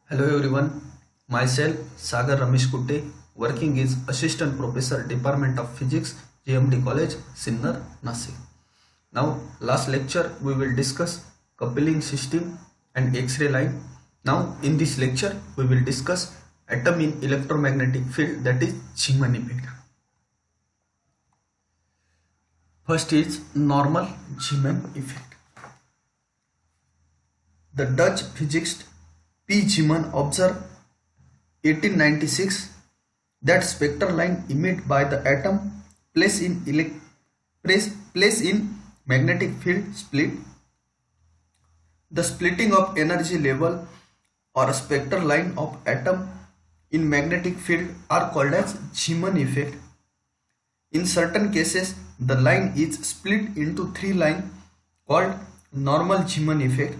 Hello everyone, myself Sagar Ramesh Kutte, working as Assistant Professor Department of Physics, GMD College, Sinnar, Nasik. Now, last lecture we will discuss coupling system and X-ray line. Now, in this lecture we will discuss atom in electromagnetic field, that is Zeeman effect. First is normal Zeeman effect. The Dutch physicist P. Zeeman observed 1896 that spectral line emitted by the atom placed in magnetic field split. The splitting of energy level or a spectral line of atom in magnetic field are called as Zeeman effect. In certain cases, the line is split into three lines called normal Zeeman effect,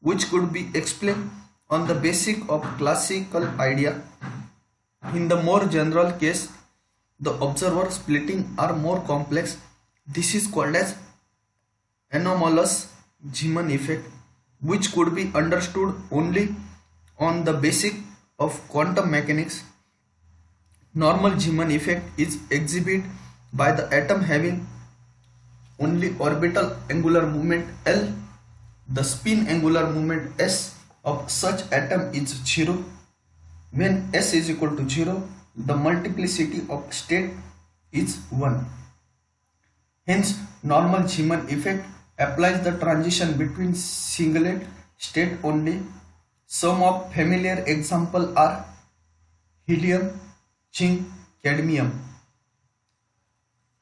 which could be explained on the basis of classical idea. In the more general case, the observer splitting are more complex. This is called as anomalous Zeeman effect, which could be understood only on the basis of quantum mechanics. Normal Zeeman effect is exhibited by the atom having only orbital angular moment L. The spin angular moment S of such atom is 0. When S is equal to 0, the multiplicity of state is 1. Hence, normal Zeeman effect applies the transition between singlet state only. Some of familiar examples are helium, zinc, cadmium.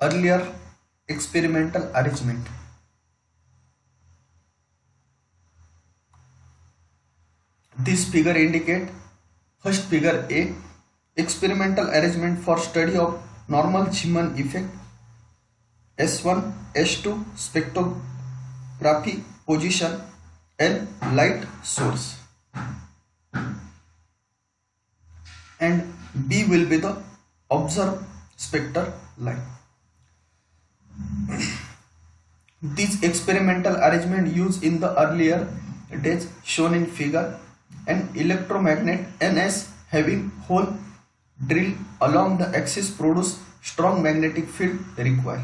Earlier experimental arrangement. This figure indicate first figure A, experimental arrangement for study of normal Zeeman effect. S1, S2 spectrography position and light source, and B will be the observed spectral line. This experimental arrangement used in the earlier days shown in figure. An electromagnet NS having hole drilled along the axis produce strong magnetic field required.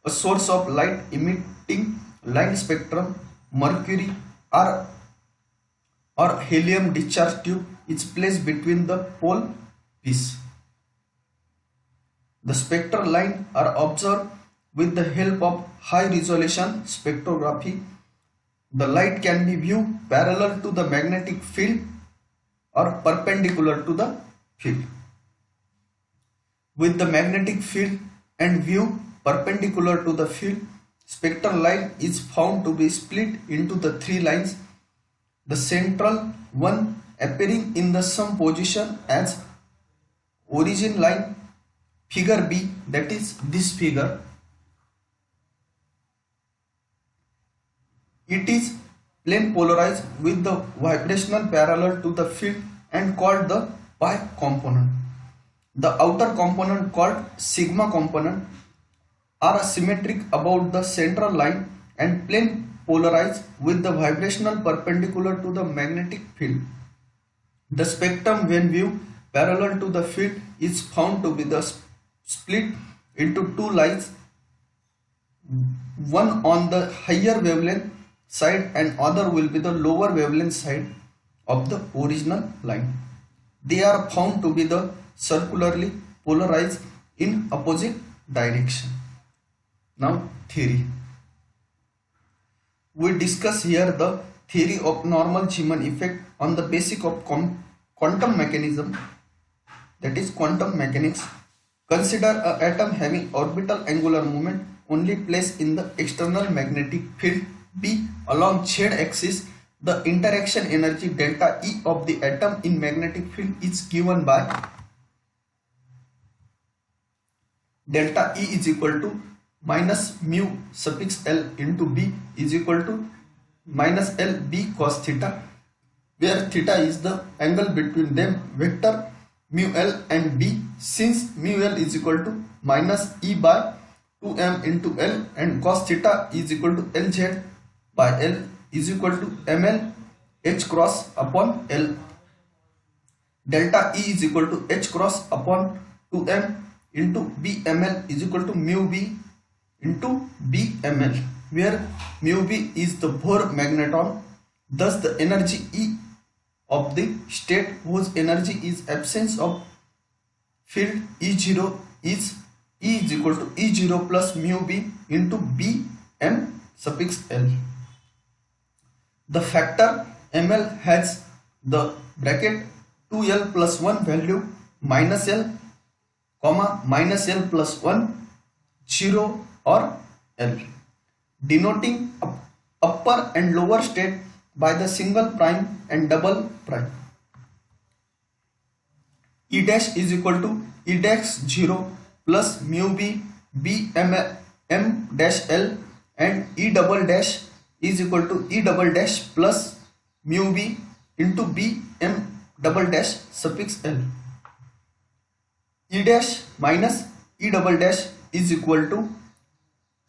A source of light emitting line spectrum, mercury or helium discharge tube is placed between the pole piece. The spectral line are observed with the help of high resolution spectrography. The light can be viewed parallel to the magnetic field or perpendicular to the field. With the magnetic field and view perpendicular to the field, spectral line is found to be split into the three lines, the central one appearing in the some position as origin line. Figure B, that is this figure, it is plane polarized with the vibrational parallel to the field and called the pi component. The outer component called sigma component are symmetric about the central line and plane polarized with the vibrational perpendicular to the magnetic field. The spectrum when viewed parallel to the field is found to be the split into two lines, one on the higher wavelength side and other will be the lower wavelength side of the original line. They are found to be the circularly polarized in opposite direction. Now theory. We discuss here the theory of normal Zeeman effect on the basis of quantum mechanism, that is quantum mechanics. Consider an atom having orbital angular moment only placed in the external magnetic field B along z-axis. The interaction energy delta E of the atom in magnetic field is given by delta E is equal to minus mu suffix L into B is equal to minus L B cos theta, where theta is the angle between them, vector mu L and B. Since mu L is equal to minus E by 2m into L and cos theta is equal to LZ by L is equal to ml h cross upon L. delta E is equal to H cross upon 2m into BML is equal to mu B into BML, where mu B is the Bohr magneton. Thus the energy E of the state whose energy is absence of field E0 is E is equal to E0 plus mu B into Bm suffix L. The factor ml has the bracket 2l plus 1 value minus l comma minus l plus 1 0 or l, denoting upper and lower state by the single prime and double prime. E dash is equal to E dash 0 plus mu b b m dash l, and E double dash is equal to E double dash plus mu b into b m double dash suffix l. E dash minus E double dash is equal to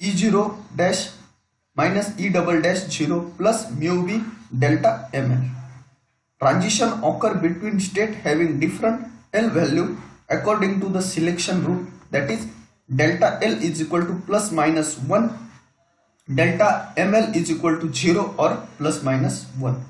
E0 dash minus E double dash 0 plus mu b delta ml. Transition occur between state having different L value according to the selection rule, that is delta L is equal to plus minus 1, delta ml is equal to 0 or plus minus 1.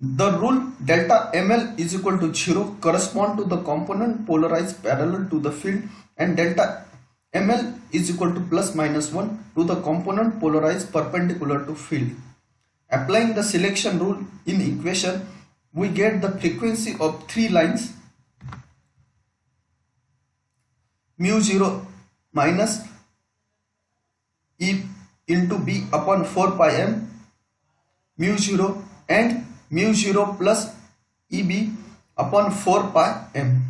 The rule delta ml is equal to 0 correspond to the component polarized parallel to the field, and delta ml is equal to plus minus 1 to the component polarized perpendicular to field. Applying the selection rule in equation, we get the frequency of three lines mu 0 minus E into B upon 4 pi m mu 0 and mu 0 plus EB upon 4 pi m,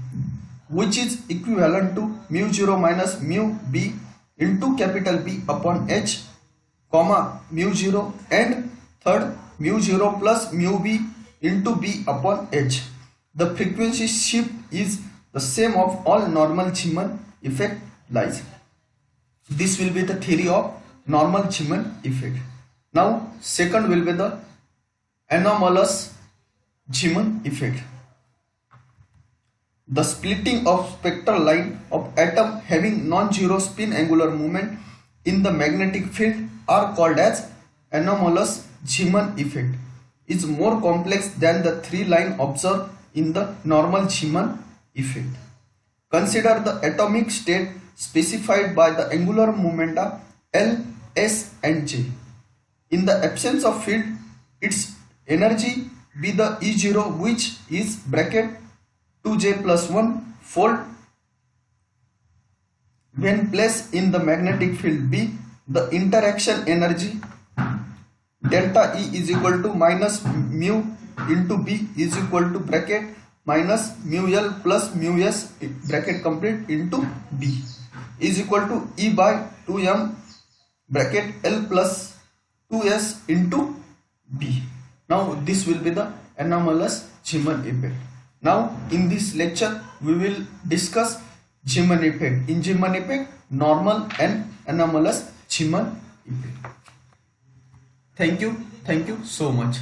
which is equivalent to mu 0 minus mu B into capital B upon H, comma mu 0 and third mu 0 plus mu B into B upon H. The frequency shift is the same of all normal Zeeman effect lies. This will be the theory of normal Zeeman effect. Now second will be the anomalous Zeeman effect. The splitting of spectral line of atom having non-zero spin angular moment in the magnetic field are called as anomalous Zeeman effect. Is more complex than the three line observed in the normal Zeeman effect. Consider the atomic state specified by the angular momenta L, S and J. In the absence of field, its energy be the E0, which is bracket 2J plus 1 fold. When placed in the magnetic field B, the interaction energy delta E is equal to minus mu into B is equal to bracket minus mu L plus mu S bracket complete into B is equal to E by 2m bracket L plus 2S into B. Now this will be the anomalous Zeeman effect. Now in this lecture we will discuss Zeeman effect. In Zeeman effect, normal and anomalous Zeeman effect. Thank you so much.